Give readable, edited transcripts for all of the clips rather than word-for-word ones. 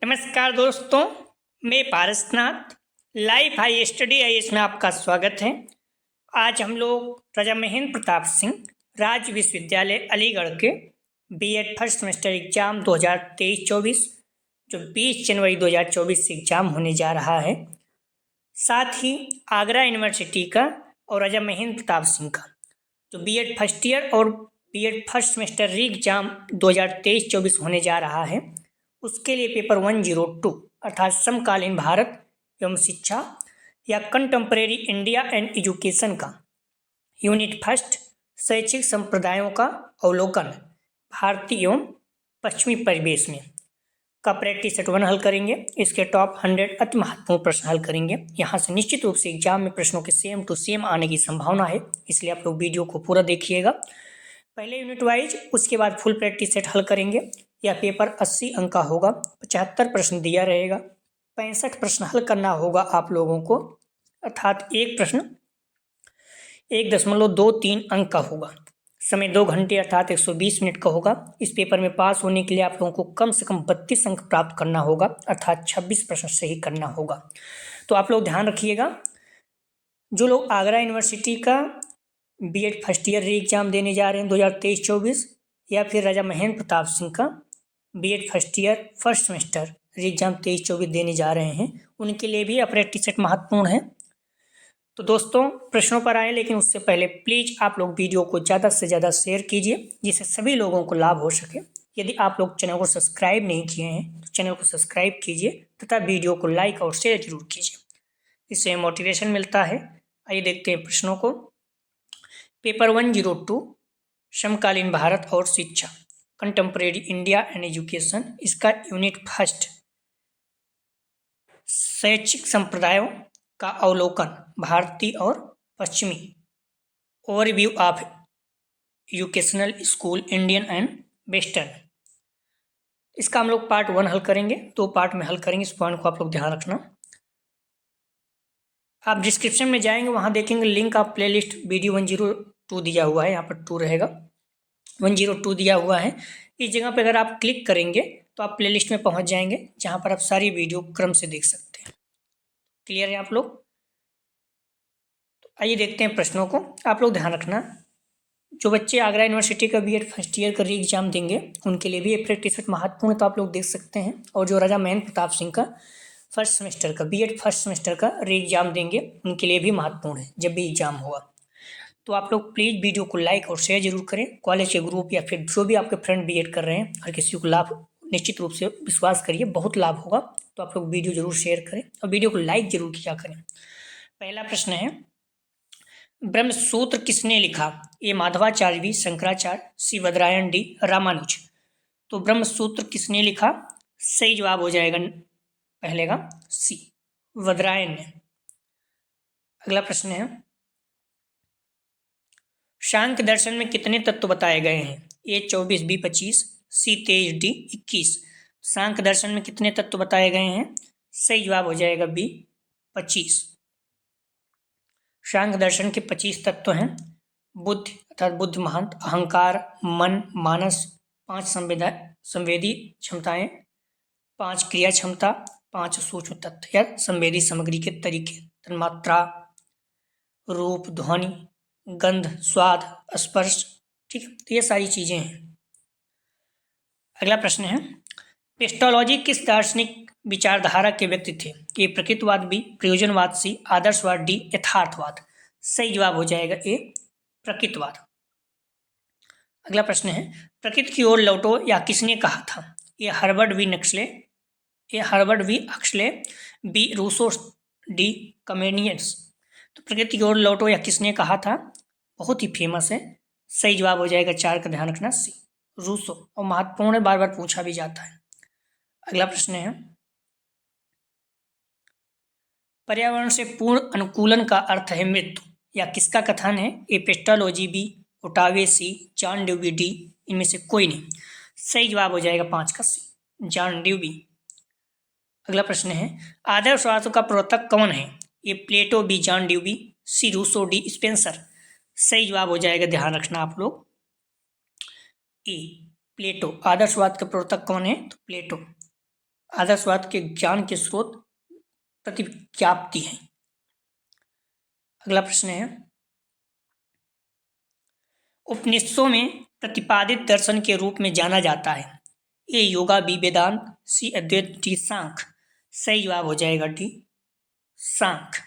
नमस्कार दोस्तों, मैं Parasnath live high study IAS में आपका स्वागत है। आज हम लोग राजा महेंद्र प्रताप सिंह राज्य विश्वविद्यालय अलीगढ़ के बीएड फर्स्ट सेमेस्टर एग्जाम 2023-24 जो 20 जनवरी 2024 से एग्जाम होने जा रहा है, साथ ही आगरा यूनिवर्सिटी का और राजा महेंद्र प्रताप सिंह का जो बीएड फर्स्ट ईयर और BEd first semester re exam 2023-24 होने जा रहा है, उसके लिए पेपर 102 अर्थात समकालीन भारत एवं शिक्षा या कंटेम्परेरी इंडिया एंड एजुकेशन का यूनिट फर्स्ट शैक्षिक संप्रदायों का अवलोकन भारतीय एवं पश्चिमी परिवेश में का प्रैक्टिस सेट 1 हल करेंगे। इसके टॉप 100 अति महत्वपूर्ण प्रश्न हल करेंगे। यहाँ से निश्चित रूप से एग्जाम में प्रश्नों के सेम टू सेम आने की संभावना है, इसलिए आप लोग वीडियो को पूरा देखिएगा। पहले यूनिट वाइज, उसके बाद फुल प्रैक्टिस सेट हल करेंगे। यह पेपर 80 अंक का होगा, 75 प्रश्न दिया रहेगा, 65 प्रश्न हल करना होगा आप लोगों को, अर्थात एक प्रश्न 1.23 अंक का होगा। समय 2 घंटे अर्थात 120 मिनट का होगा। इस पेपर में पास होने के लिए आप लोगों को कम से कम 32 अंक प्राप्त करना होगा, अर्थात 26 प्रश्न सही करना होगा। तो आप लोग ध्यान रखिएगा, जो लोग आगरा यूनिवर्सिटी का BEd first year re exam देने जा रहे हैं 2023-24 या फिर राजा महेंद्र प्रताप सिंह का BEd first year first semester re exam 23-24 देने जा रहे हैं, उनके लिए भी प्रैक्टिस सेट महत्वपूर्ण है। तो दोस्तों, प्रश्नों पर आए, लेकिन उससे पहले प्लीज़ आप लोग वीडियो को ज़्यादा से ज़्यादा शेयर कीजिए, जिससे सभी लोगों को लाभ हो सके। यदि आप लोग चैनल को सब्सक्राइब नहीं किए हैं तो चैनल को सब्सक्राइब कीजिए तथा वीडियो को लाइक और शेयर जरूर कीजिए, इससे मोटिवेशन मिलता है। आइए देखते हैं प्रश्नों को। पेपर 102 समकालीन भारत और शिक्षा कंटेम्परेरी इंडिया एंड एजुकेशन, इसका यूनिट फर्स्ट शैक्षिक संप्रदायों का अवलोकन भारतीय और पश्चिमी, overview of educational school Indian and western, इसका हम लोग पार्ट 1 हल करेंगे। 2 पार्ट में हल करेंगे, इस पॉइंट को आप लोग ध्यान रखना। आप डिस्क्रिप्शन में जाएंगे, वहाँ देखेंगे लिंक ऑफ प्लेलिस्ट वीडियो 102 दिया हुआ है, यहाँ पर 2 रहेगा, 102 दिया हुआ है। इस जगह पे अगर आप क्लिक करेंगे तो आप प्लेलिस्ट में पहुंच जाएंगे, जहां पर आप सारी वीडियो क्रम से देख सकते हैं। क्लियर है आप लोग? तो आइए देखते हैं प्रश्नों को। आप लोग ध्यान रखना, जो बच्चे आगरा यूनिवर्सिटी का बीएड फर्स्ट ईयर का री एग्जाम देंगे उनके लिए भी ये प्रैक्टिस सेट महत्वपूर्ण है, तो आप लोग देख सकते हैं। और जो राजा महेंद्र प्रताप सिंह का फर्स्ट सेमेस्टर का बीएड फर्स्ट सेमेस्टर का री एग्जाम देंगे उनके लिए भी महत्वपूर्ण है जब भी एग्जाम हुआ। तो आप लोग प्लीज़ वीडियो को लाइक और शेयर जरूर करें। कॉलेज के ग्रुप या फिर जो भी आपके फ्रेंड बीएड कर रहे हैं, हर किसी को लाभ निश्चित रूप से विश्वास करिए, बहुत लाभ होगा। तो आप लोग वीडियो जरूर शेयर करें और वीडियो को लाइक जरूर किया करें। पहला प्रश्न है, ब्रह्म सूत्र किसने लिखा? ए माधवाचार्य, बी शंकराचार्य, सी वदरायण, डी रामानुज। तो ब्रह्म सूत्र किसने लिखा? सही जवाब हो जाएगा पहले का सी, वदरायण ने। अगला प्रश्न है, सांख्य दर्शन में कितने तत्व बताए गए हैं? ए 24, बी 25, सी 23, डी 21। सांख्य दर्शन में कितने तत्व बताए गए हैं? सही जवाब हो जाएगा बी 25। सांख्य दर्शन के 25 तत्व हैं। बुद्धि अर्थात बुद्धि महंत, अहंकार, मन, मानस, 5 संवेदी क्षमताएं, 5 क्रिया क्षमता, 5 सूक्ष्म तत्व या संवेदी सामग्री के तरीके, तन्मात्रा, रूप, ध्वनि, गंध, स्वाद, स्पर्श, ठीक है, तो ये सारी चीजें हैं। अगला प्रश्न है, पेस्टोलॉजी किस दार्शनिक विचारधारा के व्यक्ति थे? ए प्रकृतिवाद, बी प्रयोजनवाद, सी आदर्शवाद, डी यथार्थवाद। सही जवाब हो जाएगा ए प्रकृतिवाद। अगला प्रश्न है, प्रकृति की ओर लौटो या किसने कहा था? ए हर्बर्ट वी नक्सले, A Herbert V Huxley, B Rousseau, D Comenius. तो प्रकृति की ओर लौटो या किसने कहा था? बहुत ही फेमस है। सही जवाब हो जाएगा 4 का ध्यान रखना सी, रूसो, और महत्वपूर्ण है, बार बार पूछा भी जाता है। अगला प्रश्न है, पर्यावरण से पूर्ण अनुकूलन का अर्थ है मृत्यु, या किसका कथन है? ए पेस्टोलॉजी, बी ओटावे, सी जॉन ड्यूबी, डी इनमें से कोई नहीं। सही जवाब हो जाएगा 5 का सी, जॉन ड्यूबी। अगला प्रश्न है, आदर्शवाद का प्रवर्तक कौन है? A Plato, B John Dewey, C Rousseau, D Spencer. सही जवाब हो जाएगा, ध्यान रखना आप लोग, ए प्लेटो। आदर्शवाद के प्रवर्तक कौन है? तो प्लेटो। आदर्शवाद के ज्ञान के स्रोत प्रतिज्ञाप्ति हैं। अगला प्रश्न है, उपनिषदों में प्रतिपादित दर्शन के रूप में जाना जाता है। ए योगा, बी वेदांत, सी अद्वैत, डी सांख्य। सही जवाब हो जाएगा डी सांख्य।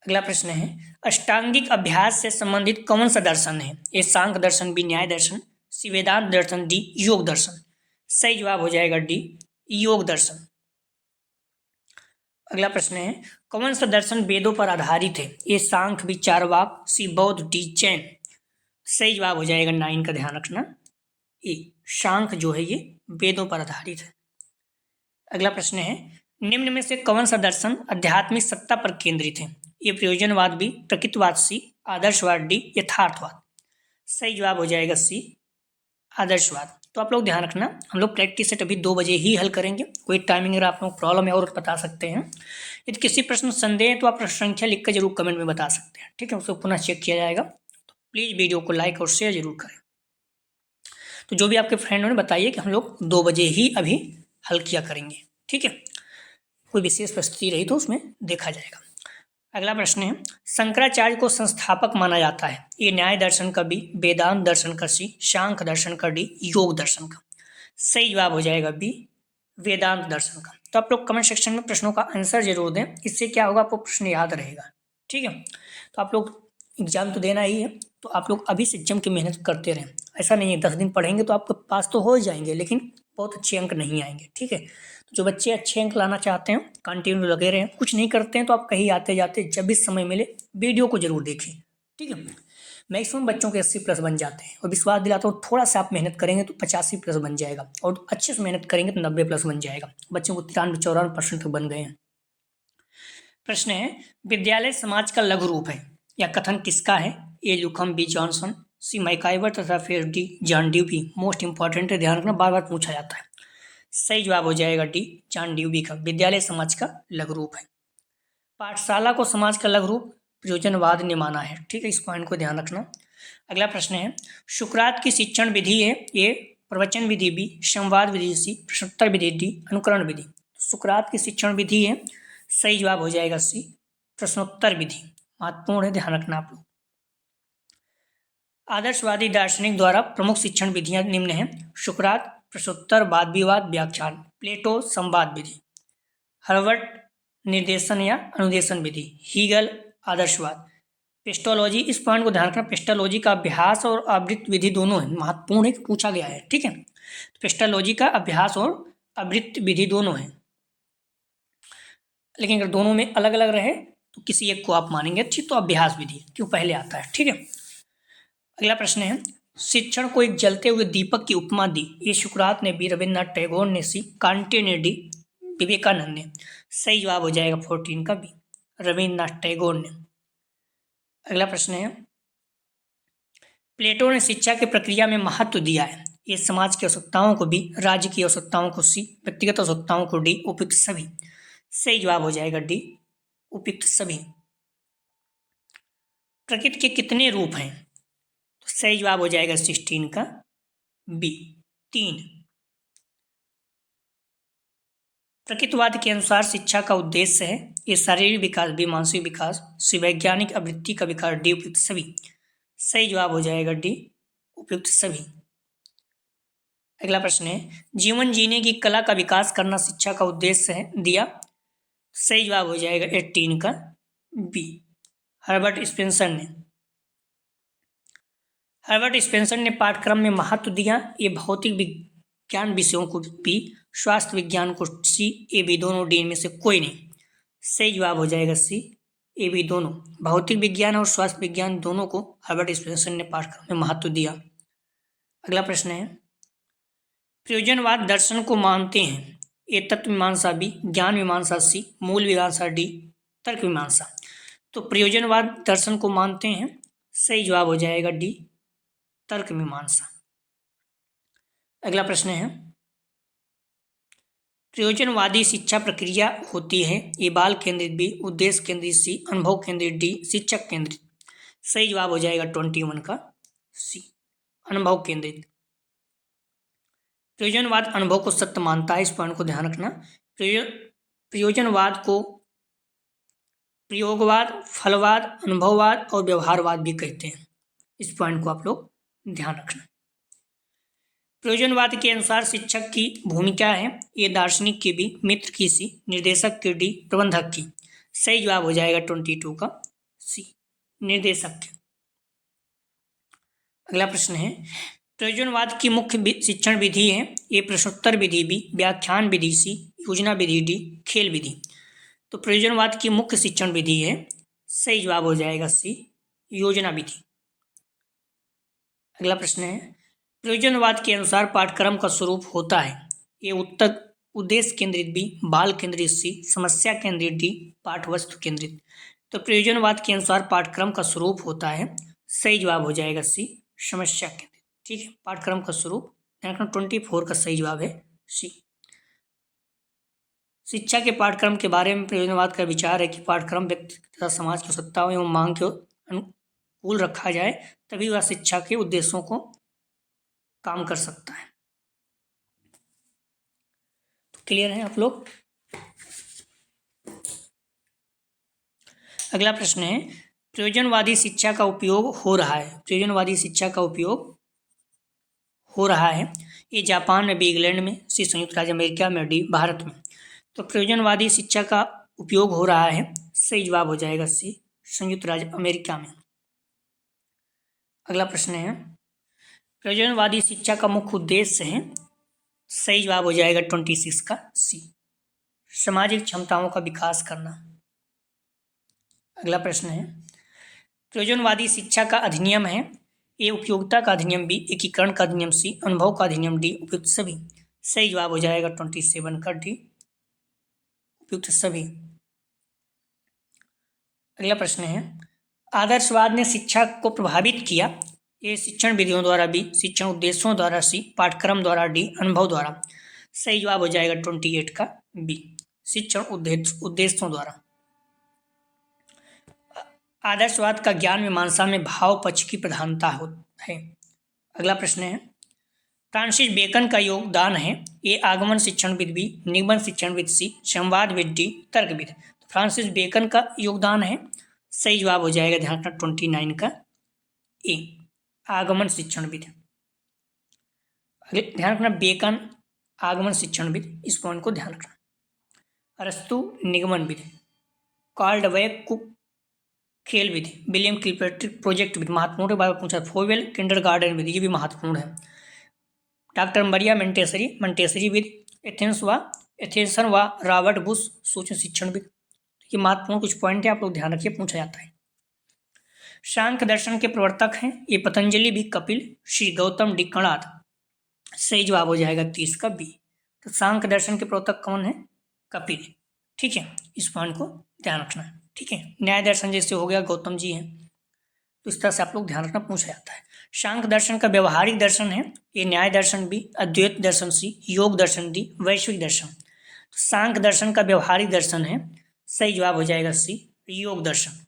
अगला प्रश्न है, अष्टांगिक अभ्यास से संबंधित कौन सा दर्शन है? ए सांख्य दर्शन, बी न्याय दर्शन, सी वेदांत दर्शन, डी योग दर्शन। सही जवाब हो जाएगा डी योग दर्शन। अगला प्रश्न है, कौन सा दर्शन वेदों पर आधारित है? ए सांख्य, बी चारवाक, सी बौद्ध, डी जैन। सही जवाब हो जाएगा 9 का ध्यान रखना, ए सांख्य जो है ये वेदों पर आधारित है। अगला प्रश्न है, निम्न में से कौन सा दर्शन आध्यात्मिक सत्ता पर केंद्रित है? ये प्रयोजनवाद, बी प्रकृतिवाद, सी आदर्शवाद, डी यथार्थवाद। सही जवाब हो जाएगा सी आदर्शवाद। तो आप लोग ध्यान रखना, हम लोग प्रैक्टिस सेट अभी 2 बजे ही हल करेंगे। कोई टाइमिंग अगर आप लोग प्रॉब्लम है और बता सकते हैं। यदि किसी प्रश्न संदेह है तो आप प्रश्न संख्या लिखकर जरूर कमेंट में बता सकते हैं, ठीक है, उसको पुनः चेक किया जाएगा। तो प्लीज़ वीडियो को लाइक और शेयर जरूर करें। तो जो भी आपके फ्रेंड हो बताइए कि हम लोग 2 बजे ही अभी हल किया करेंगे, ठीक है। कोई विशेष परिस्थिति रही तो उसमें देखा जाएगा। अगला प्रश्न है, शंकराचार्य को संस्थापक माना जाता है। ये न्याय दर्शन का, बी वेदांत दर्शन का, सी सांख्य दर्शन का, डी योग दर्शन का। सही जवाब हो जाएगा बी वेदांत दर्शन का। तो आप लोग कमेंट सेक्शन में प्रश्नों का आंसर जरूर दें, इससे क्या होगा, आपको प्रश्न याद रहेगा, ठीक है। तो आप लोग एग्जाम तो देना ही है, तो आप लोग अभी से जम के मेहनत करते रहें। ऐसा नहीं है 10 दिन पढ़ेंगे तो आपके पास तो हो जाएंगे, लेकिन बहुत अच्छे अंक नहीं आएंगे, ठीक है। तो जो बच्चे अच्छे अंक लाना चाहते हैं कंटिन्यू लगे रहें। कुछ नहीं करते हैं तो आप कहीं आते जाते जब भी समय मिले वीडियो को जरूर देखें, ठीक है। मैक्सिमम बच्चों के 80+ बन जाते हैं, और विश्वास दिलाता हूँ थोड़ा सा आप मेहनत करेंगे तो 85+ बन जाएगा, और अच्छे से मेहनत करेंगे तो 90+ बन जाएगा। बच्चों को 93-94% तक बन गए हैं। प्रश्न है, विद्यालय समाज का लघु रूप है, या कथन किसका है? ए लुकम, बी जॉनसन, सी मैकाइवर तथा फिर डी जॉन ड्यूबी। मोस्ट इंपॉर्टेंट है, ध्यान रखना, बार बार पूछा जाता है। सही जवाब हो जाएगा डी जॉन ड्यूबी का विद्यालय समाज का लघु रूप है। पाठशाला को समाज का लघु रूप प्रयोजनवाद ने माना है, ठीक है, इस पॉइंट को ध्यान रखना। अगला प्रश्न है, सुकरात की शिक्षण विधि है। ए प्रवचन विधि, बी संवाद विधि, सी प्रश्नोत्तर विधि, डी अनुकरण विधि। सुकरात की शिक्षण विधि है, सही जवाब हो जाएगा सी प्रश्नोत्तर विधि। महत्वपूर्ण है, ध्यान रखना आप लोग। आदर्शवादी दार्शनिक द्वारा प्रमुख शिक्षण विधियां निम्न हैं। सुकरात, प्रश्नोत्तर, वाद विवाद, व्याख्यान। प्लेटो, संवाद विधि। हर्बर्ट, निर्देशन या अनुदेशन विधि। हीगल, आदर्शवाद। पेस्टोलॉजी, इस पॉइंट को ध्यान रखना, पेस्टोलॉजी का अभ्यास और आवृत्ति विधि दोनों है, महत्वपूर्ण है कि पूछा गया है, ठीक है। पेस्टोलॉजी का अभ्यास और आवृत्ति विधि दोनों है, लेकिन अगर दोनों में अलग अलग रहे तो किसी एक को आप मानेंगे, ठीक, तो अभ्यास विधि क्यों पहले आता है, ठीक है। अगला प्रश्न है, शिक्षण को एक जलते हुए दीपक की उपमा दी। ये सुकरात ने, बी रविन्द्रनाथ टैगोर ने, सी कांटे ने, डी विवेकानंद ने। सही जवाब हो जाएगा 14 का बी रविन्द्रनाथ टैगोर ने। अगला प्रश्न है, प्लेटो ने शिक्षा की प्रक्रिया में महत्व दिया है। ये समाज की आवश्यकताओं को, बी राज्य की आवश्यकताओं को, सी व्यक्तिगत आवश्यकताओं को, डी उपयुक्त सभी। सही जवाब हो जाएगा डी उपयुक्त सभी। प्रकृति के कितने रूप हैं? तो सही जवाब हो जाएगा 16 का बी 3। प्रकृतिवाद के अनुसार शिक्षा का उद्देश्य है ये शारीरिक विकास, बी मानसिक विकास, सी वैज्ञानिक अभिवृत्ति का विकास, डी उपयुक्त सभी। सही जवाब हो जाएगा डी उपयुक्त सभी। अगला प्रश्न है, जीवन जीने की कला का विकास करना शिक्षा का उद्देश्य है, दिया। सही जवाब हो जाएगा 18 का बी हर्बर्ट स्पेंसर ने। हर्बर्ट स्पेंसर ने पाठ्यक्रम में महत्व दिया। ये भौतिक विज्ञान विषयों को बी, स्वास्थ्य विज्ञान को सी, ए बी दोनों, डी में से कोई नहीं। सही जवाब हो जाएगा सी ए बी दोनों। भौतिक विज्ञान और स्वास्थ्य विज्ञान दोनों को हर्बर्ट स्पेंसर ने पाठ्यक्रम में महत्व दिया। अगला प्रश्न है, प्रयोजनवाद दर्शन को मानते हैं। ए तत्व मीमांसा, बी ज्ञान मीमांसा, सी मूल मीमांसा, डी तर्क मीमांसा। तो प्रयोजनवाद दर्शन को मानते हैं, सही जवाब हो जाएगा डी तर्क मीमांसा। अगला प्रश्न है, प्रयोजनवादी शिक्षा प्रक्रिया होती है। ये बाल केंद्रित, बी उद्देश्य केंद्रित, सी अनुभव केंद्रित, डी शिक्षक केंद्रित। सही जवाब हो जाएगा 21 का सी अनुभव केंद्रित। प्रयोजनवाद अनुभव को सत्य मानता है, इस पॉइंट को ध्यान रखना। प्रयोजनवाद को प्रयोगवाद, फलवाद, अनुभववाद और व्यवहारवाद भी कहते हैं, इस पॉइंट को आप लोग ध्यान रखना। प्रयोजनवाद के अनुसार शिक्षक की भूमिका है ए दार्शनिक की बी, मित्र की सी, निर्देशक की डी, प्रबंधक की। सही जवाब हो जाएगा 22 का सी, निर्देशक की। अगला प्रश्न है, प्रयोजनवाद की मुख्य शिक्षण विधि है ए प्रश्नोत्तर विधि, बी व्याख्यान विधि, सी योजना विधि, डी खेल विधि। तो प्रयोजनवाद की मुख्य शिक्षण विधि है, सही जवाब हो जाएगा सी योजना विधि। अगला प्रश्न है, प्रयोजनवाद के अनुसार पाठ्यक्रम का स्वरूप होता है ए उत्तर उद्देश्य केंद्रित, बी बाल केंद्रित, सी समस्या केंद्रित, डी पाठवस्तु केंद्रित। तो प्रयोजनवाद के अनुसार पाठ्यक्रम का स्वरूप होता है, सही जवाब हो जाएगा सी समस्या केंद्रित। ठीक है, पाठ्यक्रम का स्वरूप 24 का सही जवाब है सी। शिक्षा के पाठ्यक्रम के बारे में प्रयोजनवाद का विचार है कि पाठ्यक्रम व्यक्ति तथा समाज की आवश्यकताओं एवं मांग के अनुकूल रखा जाए, तभी वह शिक्षा के उद्देश्यों को काम कर सकता है। तो क्लियर है आप लोग। अगला प्रश्न है, प्रयोजनवादी शिक्षा का उपयोग हो रहा है। प्रयोजनवादी शिक्षा का उपयोग हो रहा है ये जापान में, बी इंग्लैंड में, सी संयुक्त राज्य अमेरिका में, डी भारत में। तो प्रयोजनवादी शिक्षा का उपयोग हो रहा है, सही जवाब हो जाएगा सी संयुक्त राज्य अमेरिका में। अगला प्रश्न है, प्रयोजनवादी शिक्षा का मुख्य उद्देश्य है, सही जवाब हो जाएगा 26 का सी सामाजिक क्षमताओं का विकास करना। अगला प्रश्न है, प्रयोजनवादी शिक्षा का अधिनियम है ए उपयोगिता का अधिनियम, बी एकीकरण का अधिनियम, सी अनुभव का अधिनियम, डी उपयुक्त सभी। सही जवाब हो जाएगा 27 का डी उपयुक्त सभी। अगला प्रश्न है, आदर्शवाद ने शिक्षा को प्रभावित किया ए शिक्षण विधियों द्वारा, बी शिक्षण उद्देश्यों द्वारा, सी पाठ्यक्रम द्वारा, डी अनुभव द्वारा। सही जवाब हो जाएगा 28 का बी शिक्षण उद्देश्यों द्वारा। आदर्शवाद का ज्ञान मीमांसा में भाव पक्ष की प्रधानता है। अगला प्रश्न है, फ्रांसिस बेकन का योगदान है ए आगमन शिक्षणविद, बी निगमन शिक्षणविद, सी संवादविद, डी तर्कविद। तो फ्रांसिस बेकन का योगदान है, सही जवाब हो जाएगा ध्यान रखना 29 का ए आगमन शिक्षणविद। ध्यान रखना बेकन आगमन शिक्षणविद, इस पॉइंट को ध्यान रखना। अरस्तु निगमनविद, कार्ल वेक कुक खेल विधि, विलियम किलपैट्रिक प्रोजेक्ट विधि महत्वपूर्ण है, बार पूछा। फोवेल किंडरगार्टन विधि, ये भी महत्वपूर्ण है। डॉक्टर मरिया मंटेसरी विधि, एथेंसन व रॉबर्ट बुश सूक्ष्म शिक्षण विधि। ये महत्वपूर्ण कुछ पॉइंट है, आप लोग ध्यान रखिए, पूछा जाता है। सांख्य दर्शन के प्रवर्तक हैं ये पतंजलि, बी कपिल, श्री गौतम, डी कणाद। सही जवाब हो जाएगा 30 का बी। तो सांख्य दर्शन के प्रवर्तक कौन है? कपिल। ठीक है, इस पॉइंट को ध्यान रखना है। ठीक है, न्याय दर्शन जैसे हो गया गौतम जी हैं, तो इस तरह से आप लोग ध्यान रखना, पूछा जाता है। सांख्य दर्शन का व्यवहारिक दर्शन है ये न्याय दर्शन, बी अद्वैत दर्शन, सी योग दर्शन, डी वैश्विक दर्शन। तो सांख्य दर्शन का व्यवहारिक दर्शन है, सही जवाब हो जाएगा सी योग दर्शन।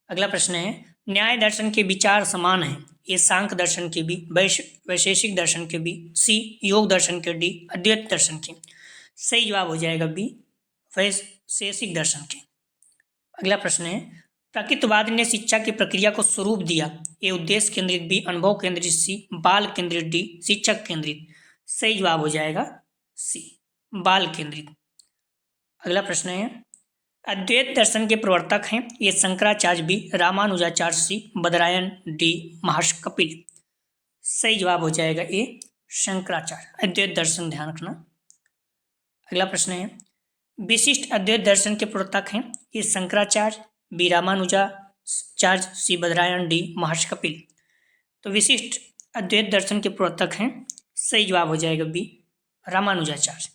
अगला प्रश्न है, न्याय दर्शन के विचार समान हैं ये सांख्य दर्शन के, बी वैशेषिक दर्शन के, बी सी योग दर्शन के, डी अद्वैत दर्शन के। सही जवाब हो जाएगा बी वैशेषिक दर्शन के। अगला प्रश्न है, प्रकृतवाद ने शिक्षा की प्रक्रिया को स्वरूप दिया ए उद्देश्य केंद्रित, बी अनुभव केंद्रित, सी बाल केंद्रित, डी शिक्षक केंद्रित। सही जवाब हो जाएगा सी बाल केंद्रित। अगला प्रश्न है, अद्वैत दर्शन के प्रवर्तक हैं ये शंकराचार्य, बी रामानुजाचार्य, सी बदरायन, डी महर्षि कपिल। सही जवाब हो जाएगा ए शंकराचार्य अद्वैत दर्शन, ध्यान रखना। अगला प्रश्न है, विशिष्ट अद्वैत दर्शन के प्रवर्तक हैं ये शंकराचार्य, बी रामानुजाचार्य, सी बदरायन, डी महर्षि कपिल। तो विशिष्ट अद्वैत दर्शन के प्रवर्तक हैं, सही जवाब हो जाएगा बी रामानुजाचार्य।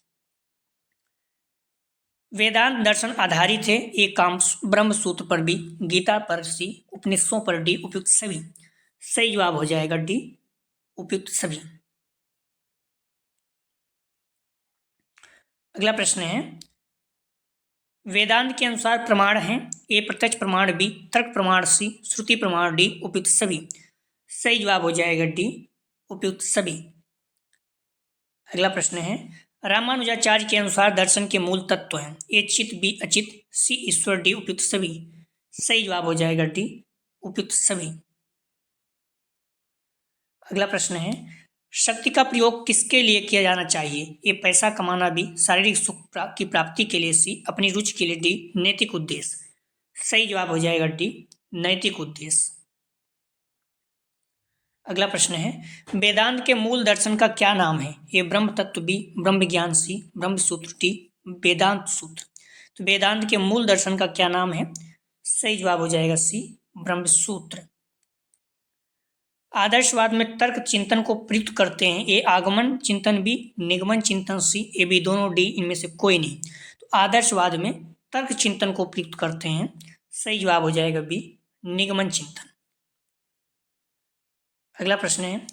वेदांत दर्शन आधारित है एक काम ब्रह्म सूत्र पर, बी गीता पर, सी उपनिषदों पर, डी उपयुक्त सभी। सही जवाब हो जाएगा डी उपयुक्त सभी। अगला प्रश्न है, वेदांत के अनुसार प्रमाण हैं ए प्रत्यक्ष प्रमाण, बी तर्क प्रमाण, सी श्रुति प्रमाण, डी उपयुक्त सभी। सही जवाब हो जाएगा डी उपयुक्त सभी। अगला प्रश्न है, रामानुजाचार्य के अनुसार दर्शन के मूल तत्व हैं ए चित, बी अचित, सी ईश्वर, डी उपयुक्त सभी। सही जवाब हो जाएगा डी उपयुक्त सभी। अगला प्रश्न है, शक्ति का प्रयोग किसके लिए किया जाना चाहिए ए पैसा कमाना, बी शारीरिक सुख की प्राप्ति के लिए, सी अपनी रुचि के लिए, डी नैतिक उद्देश्य। सही जवाब हो जाएगा डी नैतिक उद्देश्य। अगला प्रश्न है, वेदांत के मूल दर्शन का क्या नाम है ए ब्रह्म तत्व, बी ब्रह्म विज्ञान, सी ब्रह्म सूत्र, डी वेदांत सूत्र। तो वेदांत के मूल दर्शन का क्या नाम है? सही जवाब हो जाएगा सी ब्रह्म सूत्र। आदर्शवाद में तर्क चिंतन को प्रयुक्त करते हैं ए आगमन चिंतन, बी निगमन चिंतन, सी ए बी दोनों, डी इनमें से कोई नहीं। तो आदर्शवाद में तर्क चिंतन को प्रयुक्त करते हैं। सही जवाब हो जाएगा बी निगमन चिंतन। अगला प्रश्न है,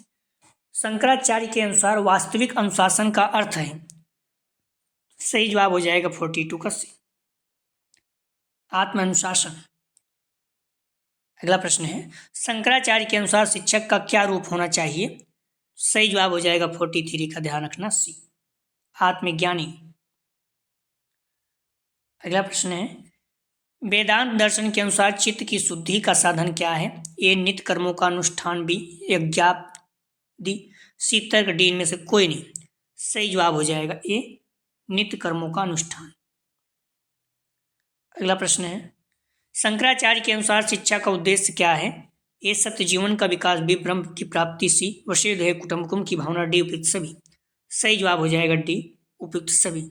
शंकराचार्य के अनुसार वास्तविक अनुशासन का अर्थ है। सही जवाब हो जाएगा 42 का सी आत्म अनुशासन। अगला प्रश्न है, शंकराचार्य के अनुसार शिक्षक का क्या रूप होना चाहिए? सही जवाब हो जाएगा 43 का, ध्यान रखना सी आत्मज्ञानी। अगला प्रश्न है, वेदांत दर्शन के अनुसार चित्त की शुद्धि का साधन क्या है? ए नित्य कर्मों का अनुष्ठान, बी यज्ञादि, सी तर्क, डी इनमें से कोई नहीं। सही जवाब हो जाएगा ए नित्य कर्मों का अनुष्ठान। अगला प्रश्न है, शंकराचार्य के अनुसार शिक्षा का उद्देश्य क्या है? ए सत्य जीवन का विकास, बी ब्रह्म की प्राप्ति, सी वसुधैव कुटुम्बकम की भावना, डी उपयुक्त सभी। सही जवाब हो जाएगा डी उपयुक्त सभी।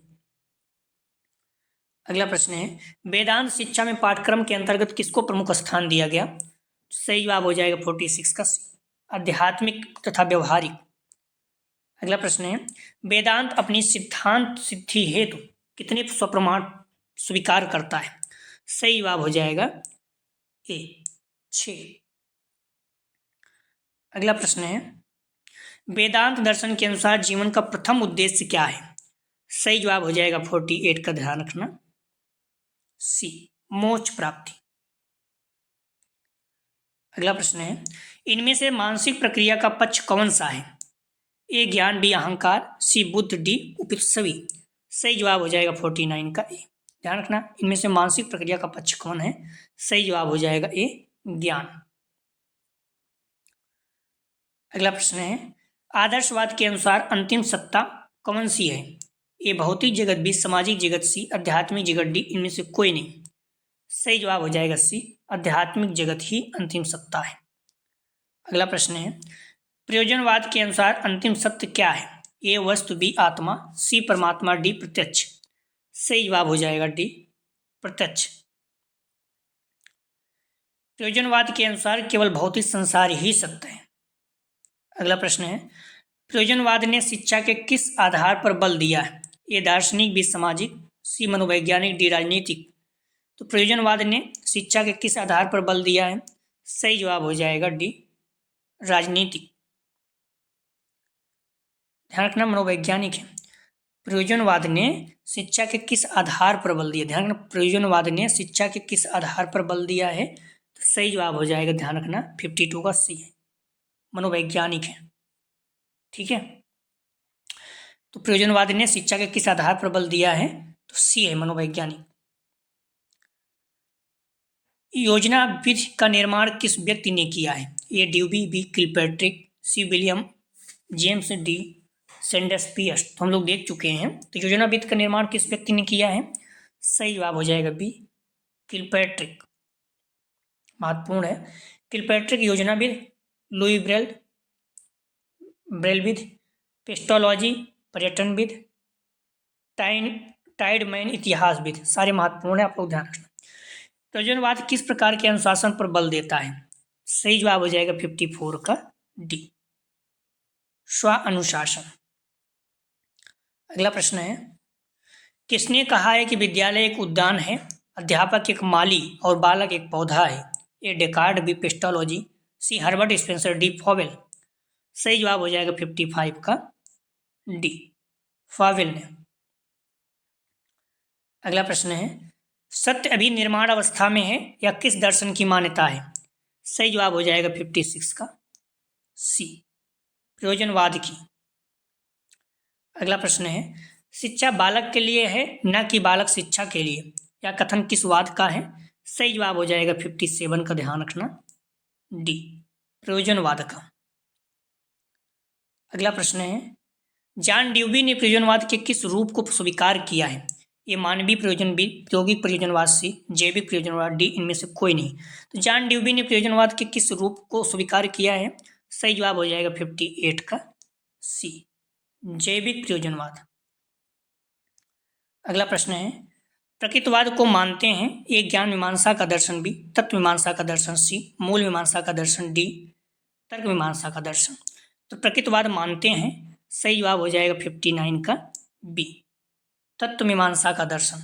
अगला प्रश्न है, वेदांत शिक्षा में पाठ्यक्रम के अंतर्गत किसको प्रमुख स्थान दिया गया? सही जवाब हो जाएगा 46 का सी आध्यात्मिक तथा व्यवहारिक। अगला प्रश्न है, वेदांत अपनी सिद्धांत सिद्धि हेतु कितने स्वप्रमाण स्वीकार करता है? सही जवाब हो जाएगा ए 6। अगला प्रश्न है, वेदांत दर्शन के अनुसार जीवन का प्रथम उद्देश्य क्या है? सही जवाब हो जाएगा 48 का, ध्यान रखना सी मोक्ष प्राप्ति। अगला प्रश्न है, इनमें से मानसिक प्रक्रिया का पक्ष कौन सा है? ए ज्ञान, बी अहंकार, सी बुद्ध, डी उपयुक्त सभी। सही जवाब हो जाएगा 49 का ए। ध्यान रखना, इनमें से मानसिक प्रक्रिया का पक्ष कौन है? सही जवाब हो जाएगा ए ज्ञान। अगला प्रश्न है, आदर्शवाद के अनुसार अंतिम सत्ता कौन सी है? ए भौतिक जगत, बी सामाजिक जगत, सी आध्यात्मिक जगत, डी इनमें से कोई नहीं। सही जवाब हो जाएगा सी आध्यात्मिक जगत ही अंतिम सत्ता है। अगला प्रश्न है, प्रयोजनवाद के अनुसार अंतिम सत्य क्या है? ए वस्तु, बी आत्मा, सी परमात्मा, डी प्रत्यक्ष। सही जवाब हो जाएगा डी प्रत्यक्ष। प्रयोजनवाद के अनुसार केवल भौतिक संसार ही सत्य है। अगला प्रश्न है, प्रयोजनवाद ने शिक्षा के किस आधार पर बल दिया है? ए दार्शनिक, बी सामाजिक, सी मनोवैज्ञानिक, डी राजनीतिक। तो प्रयोजनवाद ने शिक्षा के किस आधार पर बल दिया है? सही जवाब हो जाएगा डी राजनीतिक। ध्यान रखना, मनोवैज्ञानिक है। प्रयोजनवाद ने शिक्षा के किस आधार पर बल दिया? ध्यान रखना, प्रयोजनवाद ने शिक्षा के किस आधार पर बल दिया है? तो सही जवाब हो जाएगा, ध्यान रखना 52 का सी है, मनोवैज्ञानिक है। ठीक है, तो प्रयोजनवाद ने शिक्षा के किस आधार पर बल दिया है? तो सी है, मनोवैज्ञानिक। योजना विधि का निर्माण किस व्यक्ति ने किया है? A Dewey, B Kilpatrick, C William James, D Sanders. तो हम लोग देख चुके हैं। तो योजना विधि का निर्माण किस व्यक्ति ने किया है? सही जवाब हो जाएगा बी किलपैट्रिक। महत्वपूर्ण है, किलपैट्रिक योजना विधि, लुई ब्रेल विधि, पेस्टोलॉजी पर्यटन विधि, टाइडमैन इतिहास विधि, सारे महत्वपूर्ण है, आप लोग ध्यान रखना। प्रयोजनवाद किस प्रकार के अनुशासन पर बल देता है? सही जवाब हो जाएगा 54 का डी स्व अनुशासन। अगला प्रश्न है, किसने कहा है कि विद्यालय एक उद्यान है, अध्यापक एक माली और बालक एक पौधा है? ए डेकार्ड, बी पेस्टोलॉजी, सी हर्बर्ट स्पेंसर, डी फॉवेल। सही जवाब हो जाएगा 55 का डी फॉवेल ने। अगला प्रश्न है, सत्य अभी निर्माण अवस्था में है या किस दर्शन की मान्यता है? सही जवाब हो जाएगा 56 का सी प्रयोजनवाद की। अगला प्रश्न है, शिक्षा बालक के लिए है न कि बालक शिक्षा के लिए, यह कथन किस वाद का है? सही जवाब हो जाएगा 57 का, ध्यान रखना डी, प्रयोजनवाद का। अगला प्रश्न है, जॉन ड्यूबी ने प्रयोजनवाद के किस रूप को स्वीकार किया है? ये मानवीय प्रयोजन बी, प्रायोगिक प्रयोजनवाद सी, जैविक प्रयोजनवाद डी, इनमें से कोई नहीं। तो जॉन ड्यूबी ने प्रयोजनवाद के किस रूप को स्वीकार किया है? सही जवाब हो जाएगा 58 का सी, जैविक प्रयोजनवाद। अगला प्रश्न है, प्रकृतिवाद को मानते हैं ए ज्ञान मीमांसा का दर्शन बी, तत्व मीमांसा का दर्शन सी, मूल मीमांसा का दर्शन डी, तर्क मीमांसा का दर्शन। तो प्रकृतिवाद मानते हैं, सही जवाब हो जाएगा 59 का बी, तत्व मीमांसा का दर्शन।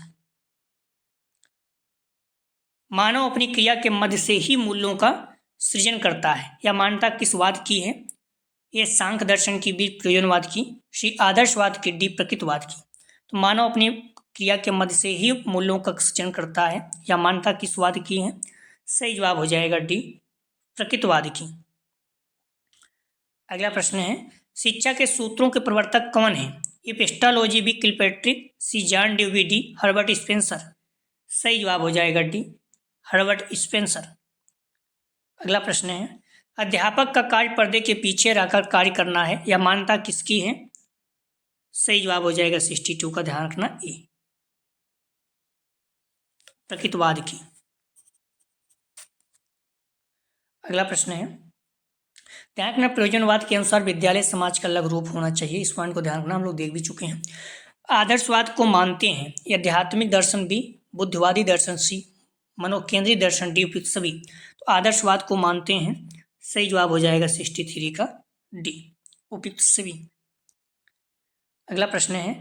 मानव अपनी क्रिया के मध्य से ही मूल्यों का सृजन करता है, यह मान्यता किस वाद की है? ये सांख्य दर्शन की, बी प्रयोजनवाद की, सी आदर्शवाद की, डी प्रकृतिवाद की। तो मानव अपनी क्रिया के मध्य से ही मूल्यों का सृजन करता है, यह मान्यता किस वाद की है? सही जवाब हो जाएगा डी, प्रकृतिवाद की। अगला प्रश्न है, शिक्षा के सूत्रों के प्रवर्तक कौन है? A Pestalozzi B Kilpatrick, C John Dewey, D Herbert Spencer. सही जवाब हो जाएगा डी, हर्बर्ट स्पेंसर। अगला प्रश्न है, अध्यापक का कार्य पर्दे के पीछे रहकर कार्य करना है, यह मान्यता किसकी है? सही जवाब हो जाएगा 62 का, ध्यान रखना ए, प्रकृतिवाद की। अगला प्रश्न है, ध्यान रखना प्रयोजनवाद के अनुसार विद्यालय समाज का अलग रूप होना चाहिए, इस पॉइंट को ध्यान रखना, हम लोग देख भी चुके हैं। आदर्शवाद को मानते हैं, ये आध्यात्मिक दर्शन बी, बुद्धिवादी दर्शन सी, मनोकेंद्रीय दर्शन डी, उपयुक्त सभी। तो आदर्शवाद को मानते हैं, सही जवाब हो जाएगा 63 का डी, उपयुक्त सभी। अगला प्रश्न है,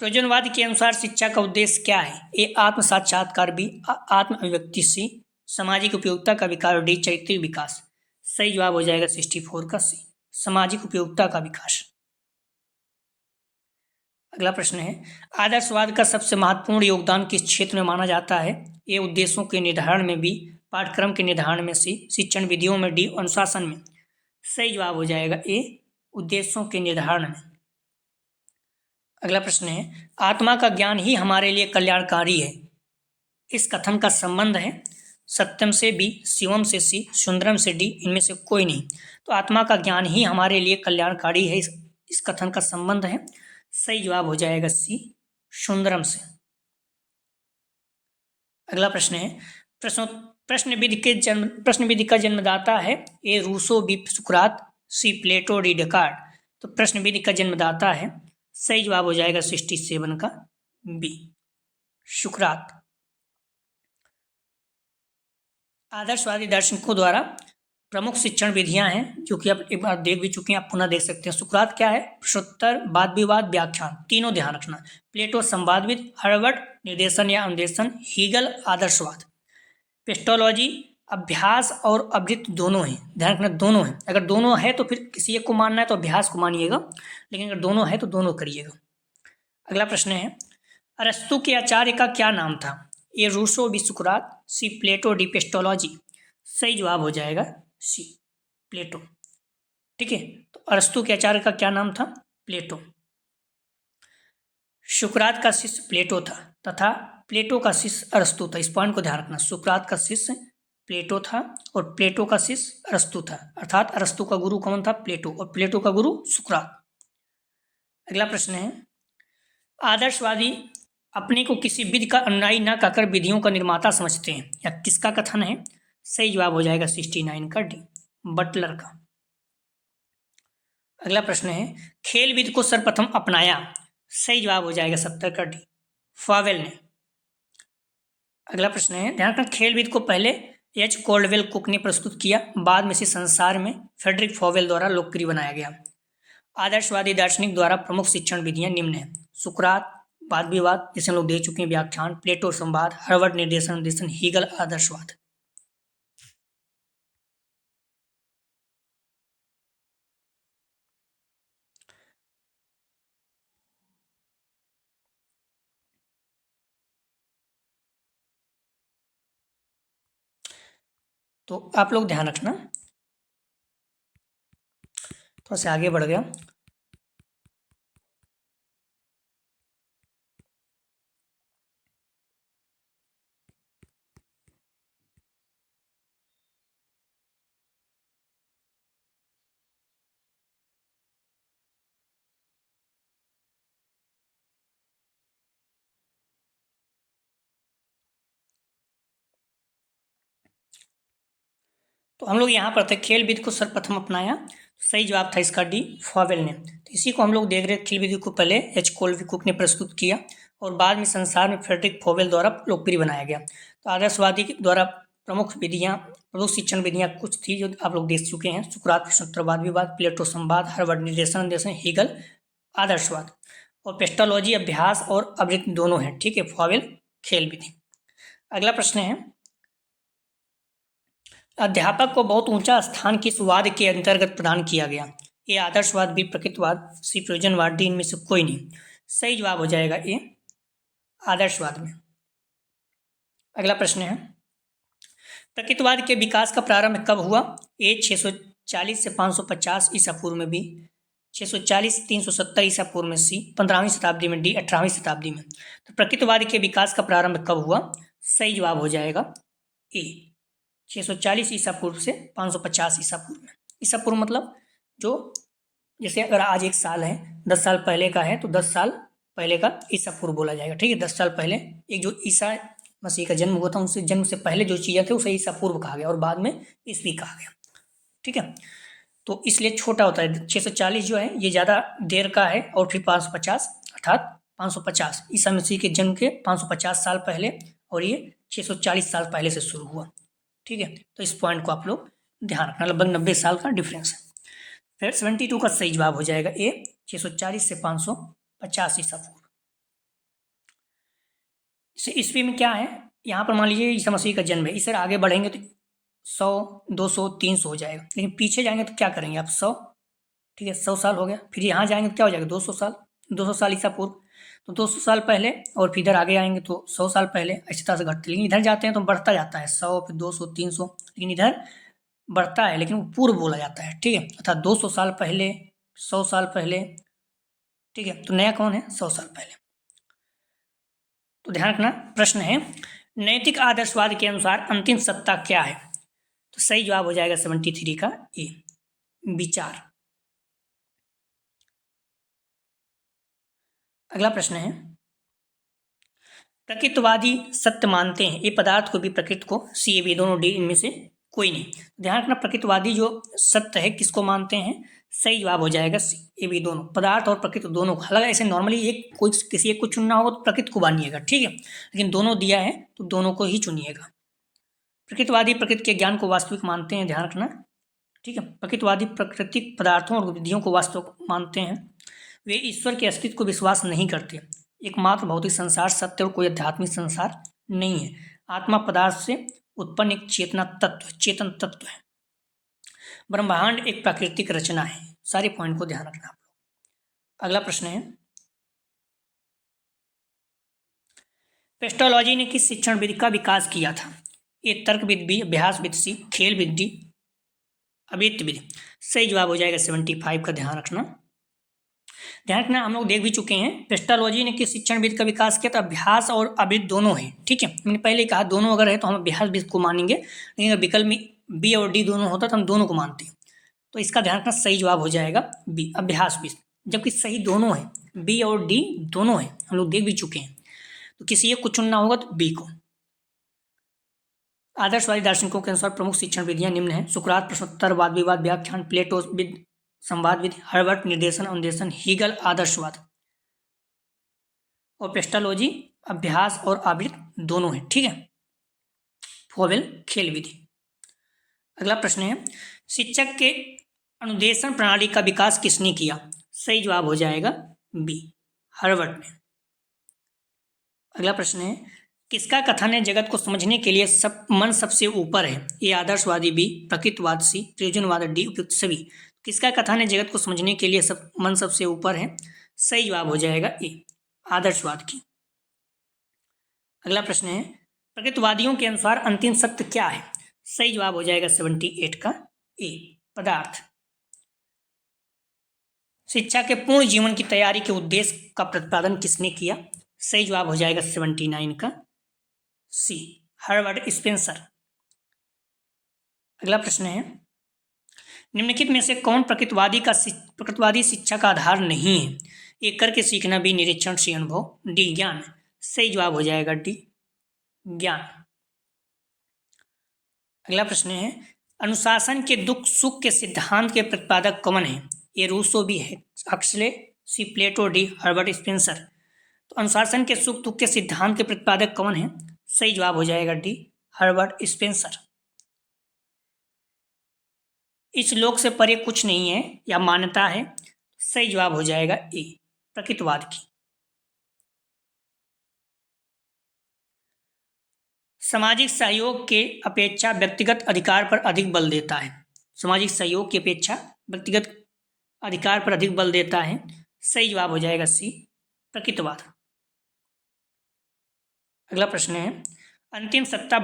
प्रयोजनवाद के अनुसार शिक्षा का उद्देश्य क्या है? ए आत्म साक्षात्कार बी, आत्म अभिव्यक्ति सी, सामाजिक उपयोगिता का विकास डी, चैत्रिक विकास। सही जवाब हो जाएगा 64 का सी, सामाजिक उपयोगिता का विकास। अगला प्रश्न है, आदर्शवाद का सबसे महत्वपूर्ण योगदान किस क्षेत्र में माना जाता है? ए उद्देश्यों के निर्धारण में बी, पाठ्यक्रम के निर्धारण में सी, शिक्षण विधियों में डी, अनुशासन में। सही जवाब हो जाएगा ए, उद्देश्यों के निर्धारण में। अगला प्रश्न है, आत्मा का ज्ञान ही हमारे लिए कल्याणकारी है, इस कथन का संबंध है? सत्यम से बी, शिवम से सी, सुंदरम से डी, इनमें से कोई नहीं। तो आत्मा का ज्ञान ही हमारे लिए कल्याणकारी है, इस कथन का संबंध है, सही जवाब हो जाएगा सी, सुंदरम से। अगला प्रश्न है, प्रश्न विधि का जन्मदाता है? ए रूसो बी सुकरात, सी प्लेटो डी डेकार्ड। तो प्रश्न विधि का जन्मदाता है, सही जवाब हो जाएगा 67 का बी, सुकरात। आदर्शवादी दार्शनिकों द्वारा प्रमुख शिक्षण विधियां हैं, जो कि आप एक बार देख भी चुके हैं, आप पुनः देख सकते हैं। सुकरात क्या है? प्रश्नोत्तर, वाद विवाद, व्याख्यान, तीनों ध्यान रखना। प्लेटो संवादविद, हर्बर्ट निर्देशन या अनुदेशन, हीगल आदर्शवाद। पेस्टोलॉजी अभ्यास और अवृत्ति दोनों हैं, ध्यान रखना दोनों हैं। अगर दोनों है तो फिर किसी एक को मानना है तो अभ्यास को मानिएगा, लेकिन अगर दोनों है तो दोनों करिएगा। अगला प्रश्न है, अरस्तु के आचार्य का क्या नाम था? ए रूसो बी सुकरात, सी प्लेटो डी पेस्टोलॉजी। सही जवाब हो जाएगा सी, प्लेटो। ठीक है, तो अरस्तु के आचार्य का क्या नाम था? प्लेटो। सुकरात का शिष्य प्लेटो था तथा प्लेटो का शिष्य अरस्तु था, इस पॉइंट को ध्यान रखना। सुकरात का शिष्य प्लेटो था और प्लेटो का शिष्य अरस्तु था, अर्थात अरस्तु का गुरु कौन था? प्लेटो, और प्लेटो का गुरु सुकरात। अगला प्रश्न है, आदर्शवादी अपने को किसी विधि का अनुयायी न कहकर विधियों का निर्माता समझते हैं, या किसका कथन है? सही जवाब हो जाएगा 69 का डी, बटलर का। अगला प्रश्न है, खेल विधि को सर्वप्रथम अपनाया? सही जवाब हो जाएगा 70 का डी, फावेल ने। अगला प्रश्न है, ध्यान रखना खेल विधि को पहले एच कोल्डवेल कुक ने प्रस्तुत किया, बाद में इसे संसार में फ्रेडरिक फावेल द्वारा लोकप्रिय बनाया गया। आदर्शवादी दार्शनिक द्वारा प्रमुख शिक्षण विधियां निम्न हैं: सुकरात वाद विवाद, जिसे हम लोग देख चुके हैं, व्याख्यान, प्लेटो संवाद, हर्बर्ट निर्देशन, हीगल आदर्शवाद। तो आप लोग ध्यान रखना, थोड़ा सा आगे बढ़ गया। तो हम लोग यहाँ पर थे खेल विधि को सर्वप्रथम अपनाया, सही जवाब था इसका डी, फॉवेल ने। तो इसी को हम लोग देख रहे खेल विधि को पहले एच कोलविकुक ने प्रस्तुत किया और बाद में संसार में फ्रेडरिक फॉवेल द्वारा लोकप्रिय बनाया गया। तो आदर्शवादी के द्वारा प्रमुख शिक्षण विधियाँ कुछ थी जो आप लोग देख चुके हैं, सुकरात प्रश्नोत्तरवाद विवाद, प्लेटो संवाद, हार्वर्ड निर्देशन, हीगल आदर्शवाद, और पेस्टोलॉजी अभ्यास और आवृत्ति दोनों हैं, ठीक है, फॉवेल खेल विधि। अगला प्रश्न है, अध्यापक को बहुत ऊंचा स्थान किस वाद के अंतर्गत प्रदान किया गया? ए आदर्शवाद, बी प्रकृतिवाद, सी प्रयोजनवाद, डी इनमें से कोई नहीं। सही जवाब हो जाएगा ए आदर्शवाद में। अगला प्रश्न है, प्रकृतिवाद के विकास का प्रारंभ कब हुआ? ए 640 से 550 ईसा पूर्व में, बी 640 से 370 ईसा पूर्व में, सी 15वीं शताब्दी में, डी 18वीं शताब्दी में। तो प्रकृतिवाद के विकास का प्रारंभ कब हुआ? सही जवाब हो जाएगा ए 640 ईसा पूर्व से 550 ईसा पूर्व में। ईसा पूर्व मतलब जो, जैसे अगर आज एक साल है, 10 साल पहले का है तो 10 साल पहले का ईसा पूर्व बोला जाएगा, ठीक है। 10 साल पहले एक जो ईसा मसीह का जन्म हुआ था, उनसे जन्म से पहले जो चीज़ें थे उसे ईसा पूर्व कहा गया और बाद में ईसवी कहा गया, ठीक है। तो इसलिए छोटा होता है, 640 जो है ये ज़्यादा देर का है, और फिर 550 अर्थात 550 ईसा मसीह के जन्म के 550 साल पहले, और ये 640 साल पहले से शुरू हुआ, ठीक है। तो इस पॉइंट को आप लोग ध्यान रखना, लगभग 90 साल का डिफरेंस है। फिर 72 का सही जवाब हो जाएगा ए 640 से 550 ईसा पूर्व। ईस्वी में क्या है, यहाँ पर मान लीजिए ईसा मसीह का जन्म है, इससे आगे बढ़ेंगे तो 100, 200, 300 हो जाएगा, लेकिन पीछे जाएंगे तो क्या करेंगे आप 100, ठीक है, 100 साल हो गया। फिर यहाँ जाएंगे तो क्या हो जाएगा 200 साल, 200 साल ईसा पूर्व, तो 200 साल पहले, और फिर इधर आगे आएंगे तो 100 साल पहले, इसी तरह से घटते। लेकिन इधर जाते हैं तो बढ़ता जाता है 100, फिर 200, 300, लेकिन इधर बढ़ता है, लेकिन वो पूर्व बोला जाता है, ठीक है, अर्थात 200 साल पहले, 100 साल पहले, ठीक है। तो नया कौन है? 100 साल पहले। तो ध्यान रखना, प्रश्न है, नैतिक आदर्शवाद के अनुसार अंतिम सत्ता क्या है? तो सही जवाब हो जाएगा 73 का ए, विचार। अगला प्रश्न है, प्रकृतिवादी सत्य मानते हैं, ए पदार्थ को भी प्रकृति को, सी ए बी दोनों, डी इनमें से कोई नहीं। ध्यान रखना, प्रकृतिवादी जो सत्य है किसको मानते हैं? सही जवाब हो जाएगा सी ए बी दोनों, पदार्थ और प्रकृति दोनों को। हालांकि ऐसे नॉर्मली एक कोई किसी एक को चुनना होगा तो प्रकृति को मानिएगा, ठीक है, लेकिन दोनों दिया है तो दोनों को ही चुनिएगा। प्रकृतिवादी प्रकृति के ज्ञान को वास्तविक मानते हैं, ध्यान रखना, ठीक है। प्रकृतिवादी प्राकृतिक पदार्थों और विधियों को वास्तविक मानते हैं। वे ईश्वर के अस्तित्व को विश्वास नहीं करते। एकमात्र भौतिक संसार सत्य और कोई आध्यात्मिक संसार नहीं है। आत्मा पदार्थ से उत्पन्न एक चेतन तत्व है। ब्रह्मांड एक प्राकृतिक रचना है। सारे पॉइंट को ध्यान रखना आप लोग। अगला प्रश्न है, पेस्टोलॉजी ने किस शिक्षण विधि का विकास किया था? ए तर्कविद, बी अभ्यास विधि, सी खेल विधि, अवैध विधि। सही जवाब हो जाएगा 75 का, ध्यान रखना। ध्यान रखना, हम लोग देख भी चुके हैं पेस्टोलॉजी ने किस शिक्षण विधि का विकास किया था। अभ्यास और अवैध दोनों है, ठीक है। मैंने पहले कहा दोनों अगर है तो हम अभ्यास विधि को मानेंगे, लेकिन अगर विकल्प में बी और डी दोनों होता तो हम दोनों को मानते हैं। तो इसका ध्यान रखना, सही जवाब हो जाएगा बी अभ्यास विधि, जबकि सही दोनों है, बी और डी दोनों है, हम लोग देख भी चुके हैं। तो किसी एक को चुनना होगा तो बी को। आदर्शवादी दार्शनिकों के अनुसार प्रमुख शिक्षण विधियां निम्न है: सुकरात प्रश्नोत्तर, वाद विवाद, व्याख्यान, प्लेटो संवाद विधि, हार्वर्ड निर्देशन अनुदेशन, हीगल आदर्शवाद, और पेस्टोलॉजी अभ्यास और आवृत्ति दोनों है, ठीक है, फॉवेल खेल विधि। अगला प्रश्न है, शिक्षक के अनुदेशन प्रणाली का विकास किसने किया? सही जवाब हो जाएगा बी हार्वर्ड ने। अगला प्रश्न है, किसका कथन है जगत को समझने के लिए मन सबसे ऊपर है? ए आदर्शवादी, बी प्रकृतिवाद, सी प्रयोजनवाद, डी उपयुक्त सभी। किसका कथन है जगत को समझने के लिए मन सबसे ऊपर है? सही जवाब हो जाएगा ए आदर्शवाद की। अगला प्रश्न है, प्रकृतिवादियों के अनुसार अंतिम सत्य क्या है? सही जवाब हो जाएगा 78 का ए पदार्थ। शिक्षा के पूर्ण जीवन की तैयारी के उद्देश्य का प्रतिपादन किसने किया? सही जवाब हो जाएगा 79 का सी हार्वर्ड स्पेंसर। अगला प्रश्न है, निम्नलिखित में से कौन प्रकृतिवादी शिक्षा का आधार नहीं है? ए करके सीखना, बी निरीक्षण, सी अनुभव, डी ज्ञान। सही जवाब हो जाएगा डी ज्ञान। अगला प्रश्न है, अनुशासन के दुख सुख के सिद्धांत के प्रतिपादक कौन है? ये रूसो भी है, अक्सले, सी प्लेटो, डी हर्बर्ट स्पेंसर। तो अनुशासन के सुख दुख के सिद्धांत के प्रतिपादक कौन है? सही जवाब हो जाएगा डी हर्बर्ट स्पेंसर। इस लोक से परे कुछ नहीं है या मान्यता है, सही जवाब हो जाएगा ए प्रकृतिवाद की। सामाजिक सहयोग के अपेक्षा व्यक्तिगत अधिकार पर अधिक बल देता है। सामाजिक सहयोग की अपेक्षा व्यक्तिगत अधिकार पर अधिक बल देता है, सही जवाब हो जाएगा सी प्रकृतिवाद। अगला प्रश्न है, अंतिम सत्ता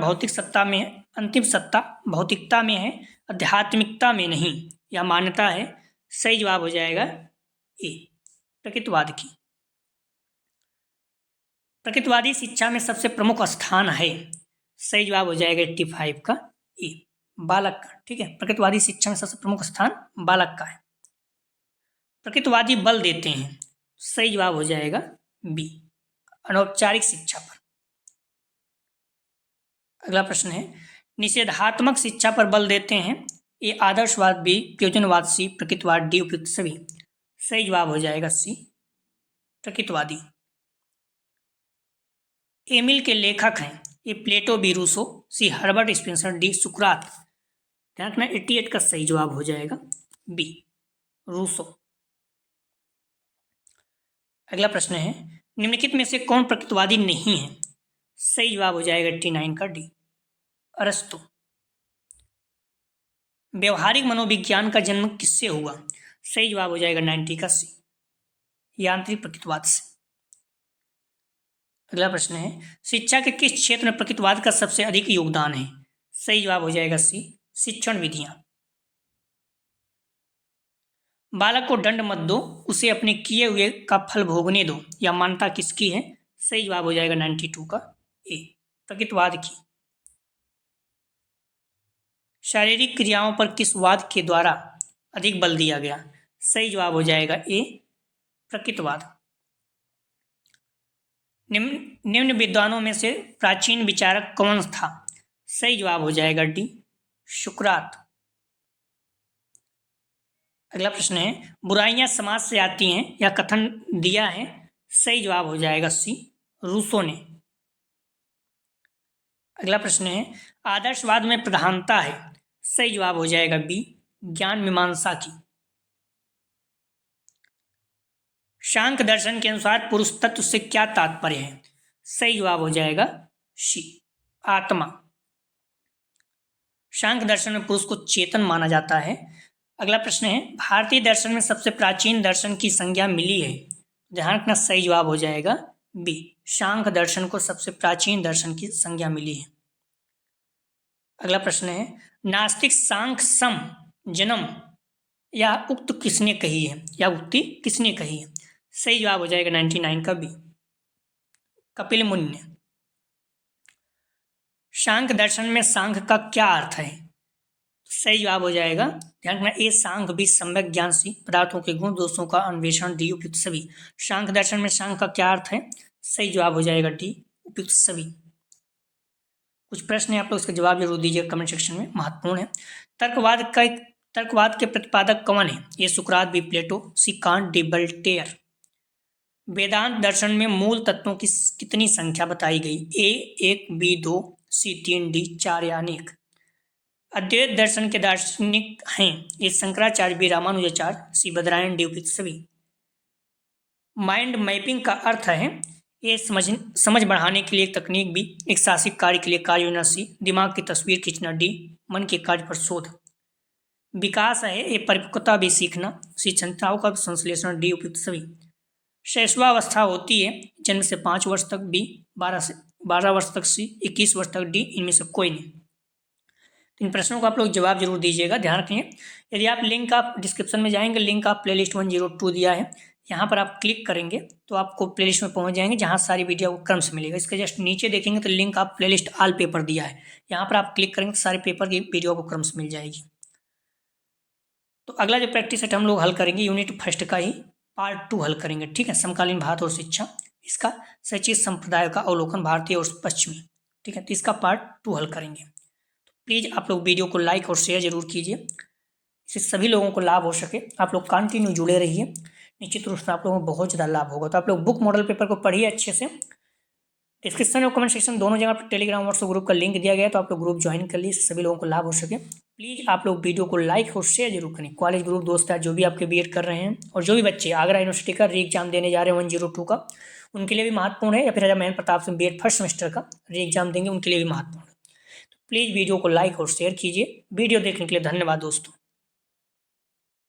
भौतिकता में है, आध्यात्मिकता में नहीं, यह मान्यता है, सही जवाब हो जाएगा ए प्रकृतिवाद की। प्रकृतिवादी शिक्षा में सबसे प्रमुख स्थान है, सही जवाब हो जाएगा 85 का ए बालक का। ठीक है, प्रकृतिवादी शिक्षा में सबसे प्रमुख स्थान बालक का है। प्रकृतिवादी बल देते हैं, सही जवाब हो जाएगा बी अनौपचारिक शिक्षा पर। अगला प्रश्न है, निषेधात्मक शिक्षा पर बल देते हैं, ए आदर्शवाद, बी प्रयोजनवाद, सी प्रकृतिवाद, डी उपयुक्त सभी, सही जवाब हो जाएगा सी प्रकृतिवादी। एमिल के लेखक हैं, ए प्लेटो, बी रूसो, सी हर्बर्ट स्पेंसर, डी सुकरात। ध्यान रखना 88 का सही जवाब हो जाएगा बी रूसो। अगला प्रश्न है, निम्नलिखित में से कौन प्रकृतिवादी नहीं है? सही जवाब हो जाएगा 89 का डी अरस्तु। व्यवहारिक मनोविज्ञान का जन्म किससे हुआ? सही जवाब हो जाएगा 90 का सी यांत्रिक प्रकृतिवाद से। अगला प्रश्न है, शिक्षा के किस क्षेत्र में प्रकृतिवाद का सबसे अधिक योगदान है? सही जवाब हो जाएगा सी शिक्षण विधियां। बालक को दंड मत दो, उसे अपने किए हुए का फल भोगने दो, यह मान्यता किसकी है? सही जवाब हो जाएगा 92 का ए प्रकृतिवाद की। शारीरिक क्रियाओं पर किस वाद के द्वारा अधिक बल दिया गया? सही जवाब हो जाएगा ए प्रकृतिवाद। निम्न विद्वानों में से प्राचीन विचारक कौन था? सही जवाब हो जाएगा डी सुकरात। अगला प्रश्न है, बुराइयां समाज से आती हैं, यह कथन दिया है, सही जवाब हो जाएगा सी रूसो ने। अगला प्रश्न है, आदर्शवाद में प्रधानता है, सही जवाब हो जाएगा बी ज्ञान मीमांसा की। शांख दर्शन के अनुसार पुरुष तत्व से क्या तात्पर्य है? सही जवाब हो जाएगा सी आत्मा। शांख दर्शन में पुरुष को चेतन माना जाता है। अगला प्रश्न है, भारतीय दर्शन में सबसे प्राचीन दर्शन की संज्ञा मिली है, ध्यान रखना सही जवाब हो जाएगा बी शांख दर्शन को सबसे प्राचीन दर्शन की संज्ञा मिली है। अगला प्रश्न है, नास्तिक सांख्य सम जन्म या उक्त किसने कही है, या उक्ति किसने कही है? सही जवाब हो जाएगा 99 का बी कपिल मुनि ने। सांख्य दर्शन में सांख्य का क्या अर्थ है? सही जवाब हो जाएगा, ध्यान रखना ए सांख्य भी सम्यक ज्ञान सी पदार्थों के गुण दोषों का अन्वेषण, डी उपयुक्त सभी। सांख्य दर्शन में सांख्य का क्या अर्थ है? सही जवाब हो जाएगा डी उपयुक्त सभी। कुछ प्रश्न है, आप लोग इसका जवाब जरूर दीजिएगा कमेंट सेक्शन में, महत्वपूर्ण है। तर्कवाद के प्रतिपादक कौन है? ए सुकरात, B Plato, C Kant, D Voltaire. Vedanta दर्शन में मूल तत्वों की कितनी संख्या बताई गई? ए 1, बी 2, सी 3, डी 4 या अनेक। अद्वैत दर्शन के दार्शनिक हैं, ए शंकराचार्य, बी रामानुजाचार्य, सी बदरायण, डी उपयुक्त सभी। माइंड मैपिंग का अर्थ है ये समझ बढ़ाने के लिए एक तकनीक, बी एक साहसिक कार्य के लिए कार्य योजना, सी दिमाग की तस्वीर खींचना, डी मन के कार्य पर शोध। विकास है ये परिपक्वता भी सीखना, सी क्षमताओं का संश्लेषण, डी उपयुक्त सभी। शैशवावस्था होती है जन्म से 5 वर्ष तक, बी 12 वर्ष तक, सी 21 वर्ष तक, डी इनमें से कोई नहीं। तो इन प्रश्नों का आप लोग जवाब जरूर दीजिएगा, ध्यान रखिए। यदि आप लिंक आप डिस्क्रिप्शन में जाएंगे, लिंक आप प्लेलिस्ट 102 दिया है, यहाँ पर आप क्लिक करेंगे तो आपको प्लेलिस्ट में पहुँच जाएंगे जहाँ सारी वीडियो को क्रम से मिलेगा। इसके जस्ट नीचे देखेंगे तो लिंक आप प्लेलिस्ट ऑल पेपर दिया है, यहाँ पर आप क्लिक करेंगे तो सारे पेपर की वीडियो को क्रम से मिल जाएगी। तो अगला जो प्रैक्टिस सेट हम लोग हल करेंगे यूनिट फर्स्ट का ही पार्ट 2 हल करेंगे, ठीक है। समकालीन भारत और शिक्षा, इसका सचेत संप्रदाय का अवलोकन भारतीय और पश्चिमी, ठीक है। तो इसका पार्ट 2 हल करेंगे। प्लीज़ आप लोग वीडियो को लाइक और शेयर जरूर कीजिए, इससे सभी लोगों को लाभ हो सके। आप लोग कंटिन्यू जुड़े रहिए, निश्चित रूप से आप लोगों को बहुत ज़्यादा लाभ होगा। तो आप लोग बुक मॉडल पेपर को पढ़िए अच्छे से। डिस्क्रिप्शन और कमेंट सेक्शन दोनों जगह पर टेलीग्राम व्हाट्सएप ग्रुप का लिंक दिया गया है, तो आप लोग ग्रुप ज्वाइन कर लीजिए, सभी लोगों को लाभ हो सके। प्लीज़ आप लोग वीडियो को लाइक और शेयर जरूर करें। कॉलेज ग्रुप दोस्त है जो भी आपके बीएड कर रहे हैं और जो भी बच्चे आगरा यूनिवर्सिटी का री एग्जाम देने जा रहे हैं 102 का, उनके लिए भी महत्वपूर्ण है, या फिर Raja Mahendra Pratap Singh BEd first semester का री एग्जाम देंगे उनके लिए भी महत्वपूर्ण है। तो प्लीज़ वीडियो को लाइक और शेयर कीजिए। वीडियो देखने के लिए धन्यवाद दोस्तों।